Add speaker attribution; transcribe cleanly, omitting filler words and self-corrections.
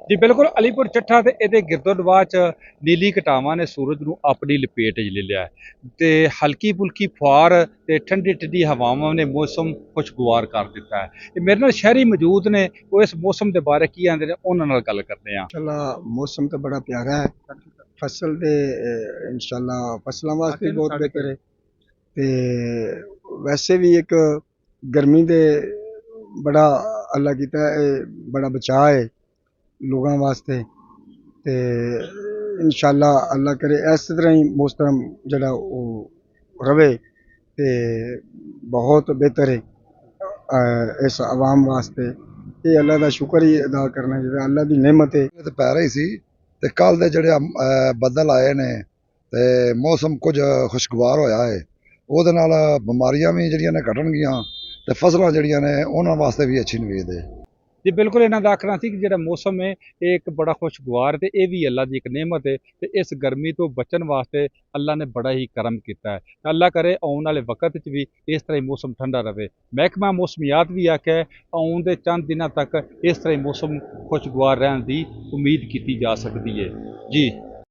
Speaker 1: ਜੀ ਬਿਲਕੁਲ ਅਲੀਪੁਰ ਚੱਠਾ ਤੇ ਇਹਦੇ ਗਿਰਦੋਦਵਾਰ ਚ ਨੀਲੀ ਘਟਾਵਾਂ ਨੇ ਸੂਰਜ ਨੂੰ ਆਪਣੀ ਲਪੇਟ 'ਚ ਲੈ ਲਿਆ ਹੈ ਤੇ ਹਲਕੀ ਫੁਲਕੀ ਫੁਹਾਰ ਤੇ ਠੰਡੀ ਠੰਡੀ ਹਵਾਵਾਂ ਨੇ ਮੌਸਮ ਖੁਸ਼ਗਵਾਰ ਕਰ ਦਿੱਤਾ ਹੈ। ਇਹ ਮੇਰੇ ਨਾਲ ਸ਼ਹਿਰੀ ਮੌਜੂਦ ਨੇ, ਉਹ ਇਸ ਮੌਸਮ ਦੇ ਬਾਰੇ ਕੀ ਆਂਦੇ ਨੇ ਉਹਨਾਂ ਨਾਲ ਗੱਲ ਕਰਦੇ ਆ।
Speaker 2: इंशाल्लाह मौसम तो बड़ा प्यारा है। फसल दे इंशाल्लाह फसलों वास्ते भी बहुत बेहतर है। ते वैसे भी एक गर्मी दे बड़ा अल्लाह कीता है, बड़ा बचाव है लोगों वास्ते। ते इंशाल्लाह अल्लाह करे इस तरह ही मौसम जड़ा रवे ते बहुत बेहतर है इस आवाम वास्ते। ये अल्लाह का शुक्र ही अदा करना चाहिए, अल्लाह की नेमत है।
Speaker 3: ਤੇ ਪੈ ਰਹੀ ਸੀ ਤੇ ਕੱਲ ਦੇ ਜਿਹੜੇ ਬੱਦਲ ਆਏ ਨੇ ਤੇ ਮੌਸਮ ਕੁਝ ਖੁਸ਼ਗਵਾਰ ਹੋਇਆ ਹੈ। ਉਹਦੇ ਨਾਲ ਬਿਮਾਰੀਆਂ ਵੀ ਜਿਹੜੀਆਂ ਨੇ ਘਟਣਗੀਆਂ ਤੇ ਫਸਲਾਂ ਜਿਹੜੀਆਂ ਨੇ ਉਹਨਾਂ ਵਾਸਤੇ ਵੀ ਅੱਛੀ ਨਿਵੇਦ ਹੈ।
Speaker 1: ਜੀ ਬਿਲਕੁਲ ਇਹਨਾਂ ਦਾ ਆਖਣਾ ਸੀ ਕਿ ਜਿਹੜਾ ਮੌਸਮ ਹੈ ਇਹ ਇੱਕ ਬੜਾ ਖੁਸ਼ਗਵਾਰ ਤੇ ਇਹ ਵੀ ਅੱਲਾ ਦੀ ਇੱਕ ਨੇਮਤ ਹੈ ਤੇ ਇਸ ਗਰਮੀ ਤੋਂ ਬਚਣ ਵਾਸਤੇ ਅੱਲਾ ਨੇ ਬੜਾ ਹੀ ਕਰਮ ਕੀਤਾ ਹੈ। ਅੱਲਾ ਕਰੇ ਆਉਣ ਵਾਲੇ ਵਕਤ 'ਚ ਵੀ ਇਸ ਤਰ੍ਹਾਂ ਹੀ ਮੌਸਮ ਠੰਡਾ ਰਹੇ। ਮਹਿਕਮਾ ਮੌਸਮੀਆਤ ਵੀ ਆਖਿਆ ਆਉਣ ਦੇ ਚੰਦ ਦਿਨਾਂ ਤੱਕ ਇਸ ਤਰ੍ਹਾਂ ਹੀ ਮੌਸਮ ਖੁਸ਼ਗਵਾਰ ਰਹਿਣ ਦੀ ਉਮੀਦ ਕੀਤੀ ਜਾ ਸਕਦੀ ਹੈ। ਜੀ।